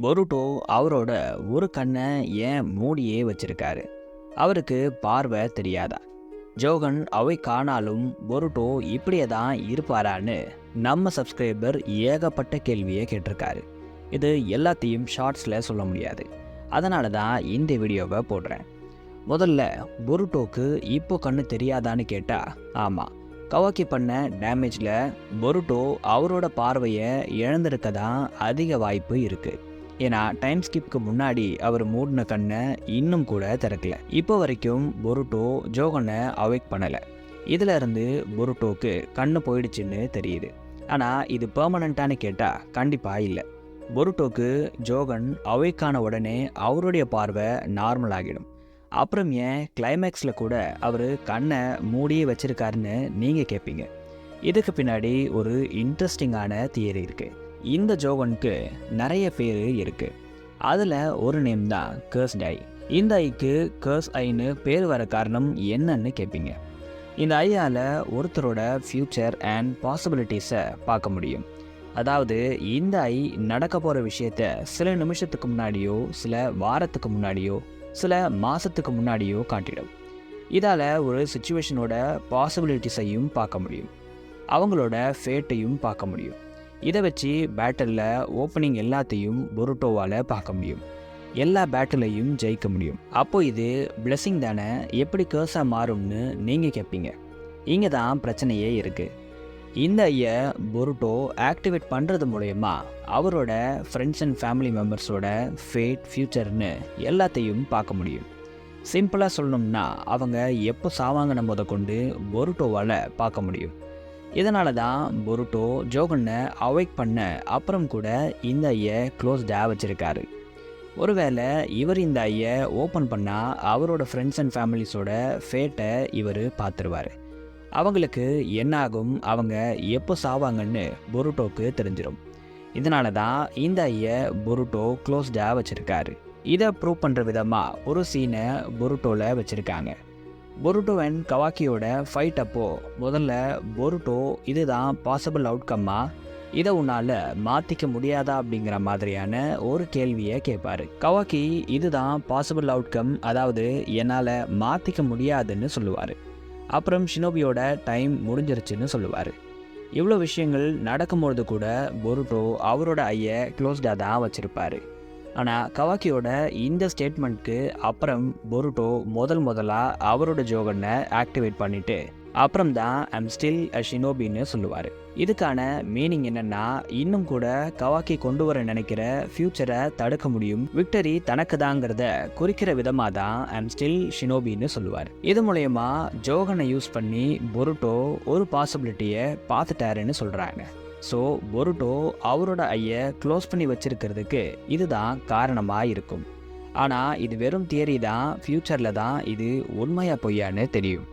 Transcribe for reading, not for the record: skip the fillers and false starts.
பொருட்டோ அவரோட ஒரு கண்ணை ஏன் மூடியே வச்சிருக்காரு? அவருக்கு பார்வை தெரியாதா? ஜோகன் அவை காணாலும் பொருட்டோ இப்படியே தான் இருப்பாரான்னு நம்ம சப்ஸ்கிரைபர் ஏகப்பட்ட கேள்வியை கேட்டிருக்காரு. இது எல்லாத்தையும் ஷார்ட்ஸில் சொல்ல முடியாது. அதனால தான் இந்த வீடியோவை போடுறேன். முதல்ல பொருட்டோக்கு இப்போ கண்ணு தெரியாதான்னு கேட்டால் ஆமாம். கவாக்கி பண்ண டேமேஜில் பொருட்டோ அவரோட பார்வையை இழந்திருக்க தான் அதிக வாய்ப்பு இருக்குது. ஏன்னா டைம் ஸ்கிப்க்கு முன்னாடி அவர் மூடின கண்ணை இன்னும் கூட திறக்கல. இப்போ வரைக்கும் பொருட்டோ ஜோகனை அவேக் பண்ணலை. இதில் இருந்து பொருட்டோக்கு கண்ணு போயிடுச்சுன்னு தெரியுது. ஆனால் இது பெர்மனண்ட்டானு கேட்டால் கண்டிப்பாக இல்லை. பொருட்டோக்கு ஜோகன் அவேக்கான உடனே அவருடைய பார்வை நார்மல் ஆகிடும். அப்புறம் ஏன் கிளைமேக்ஸில் கூட அவர் கண்ணை மூடியே வச்சிருக்காருன்னு நீங்கள் கேட்பீங்க. இதுக்கு பின்னாடி ஒரு இன்ட்ரெஸ்டிங்கான தியரி இருக்குது. இந்த ஜோகனுக்கு நிறைய பேர் இருக்குது. அதில் ஒரு நேம் தான் கர்ஸ்ட் ஐ. இந்த ஐக்கு கர்ஸ் ஐன்னு பேர் வர காரணம் என்னன்னு கேட்பீங்க. இந்த ஐயால் ஒருத்தரோட ஃப்யூச்சர் அண்ட் பாசிபிலிட்டிஸை பார்க்க முடியும். அதாவது இந்த ஐ நடக்க போகிற விஷயத்த சில நிமிஷத்துக்கு முன்னாடியோ சில வாரத்துக்கு முன்னாடியோ சில மாதத்துக்கு முன்னாடியோ காட்டிடும். இதால் ஒரு சுச்சுவேஷனோட பாசிபிலிட்டிஸையும் பார்க்க முடியும். அவங்களோட ஃபேட்டையும் பார்க்க முடியும். இதை வச்சு பேட்டலில் ஓப்பனிங் எல்லாத்தையும் பொருட்டோவால் பார்க்க முடியும். எல்லா பேட்டிலையும் ஜெயிக்க முடியும். அப்போது இது பிளெஸிங் தானே, எப்படி கேர்ஸாக மாறும்னு நீங்கள் கேட்பீங்க. இங்கே தான் பிரச்சனையே இருக்குது. இந்த ஐயை பொருட்டோ ஆக்டிவேட் பண்ணுறது மூலயமா அவரோட ஃப்ரெண்ட்ஸ் அண்ட் ஃபேமிலி மெம்பர்ஸோட ஃபேட், ஃப்யூச்சர்னு எல்லாத்தையும் பார்க்க முடியும். சிம்பிளாக சொல்லணும்னா அவங்க எப்போ சாவாங்கன்னு முத கொண்டு பொருட்டோவால் பார்க்க முடியும். இதனால தான் பொருட்டோ ஜோகனை அவேக் பண்ண அப்புறம் கூட இந்த ஐயை க்ளோஸ்டாக வச்சுருக்காரு. ஒருவேளை இவர் இந்த ஐயை ஓப்பன் பண்ணால் அவரோட ஃப்ரெண்ட்ஸ் அண்ட் ஃபேமிலிஸோட ஃபேட்டை இவர் பார்த்துருவார். அவங்களுக்கு என்னாகும், அவங்க எப்போ சாவாங்கன்னு பொருட்டோக்கு தெரிஞ்சிடும். இதனால தான் இந்த ஐயை பொருட்டோ க்ளோஸ்டாக வச்சுருக்காரு. இதை ப்ரூவ் பண்ணுற விதமாக ஒரு சீனை பொருட்டோவில் வச்சுருக்காங்க. பொருட்டோ அண்ட் கவாக்கியோட ஃபைட் அப்போது முதல்ல பொருட்டோ இதுதான் பாசிபிள் அவுட்கம்மா, இதை உன்னால் மாற்றிக்க முடியாதா அப்படிங்கிற மாதிரியான ஒரு கேள்வியை கேட்பார். கவாக்கி இதுதான் பாசிபிள் அவுட்கம், அதாவது என்னால் மாற்றிக்க முடியாதுன்னு சொல்லுவார். அப்புறம் ஷினோபியோட டைம் முடிஞ்சிருச்சுன்னு சொல்லுவார். இவ்வளோ விஷயங்கள் நடக்கும்பொழுது கூட பொருட்டோ அவரோட ஐயை க்ளோஸ்டாக தான் வச்சுருப்பார். ஆனால் கவாக்கியோட இந்த ஸ்டேட்மெண்ட்க்கு அப்புறம் பொருட்டோ முதலாக அவரோட ஜோகனை ஆக்டிவேட் பண்ணிவிட்டு அப்புறம் தான் ஐம் ஸ்டில் அ ஷினோபின்னு சொல்லுவார். இதுக்கான மீனிங் என்னென்னா, இன்னும் கூட கவாக்கி கொண்டு வர நினைக்கிற ஃப்யூச்சரை தடுக்க முடியும், விக்டரி தனக்கு தாங்கிறத குறிக்கிற விதமாக தான் ஐம் ஸ்டில் ஷினோபின்னு சொல்லுவார். இது மூலயமா ஜோகனை யூஸ் பண்ணி பொருட்டோ ஒரு பாசிபிலிட்டியை பார்த்துட்டாருன்னு சொல்கிறாங்க. ஸோ பொருட்டோ அவரோட ஐயை க்ளோஸ் பண்ணி வச்சிருக்கிறதுக்கு இதுதான் காரணமாக இருக்கும். ஆனால் இது வெறும் தியரி தான். ஃப்யூச்சரில் தான் இது உண்மையாக பொய்யான்னு தெரியும்.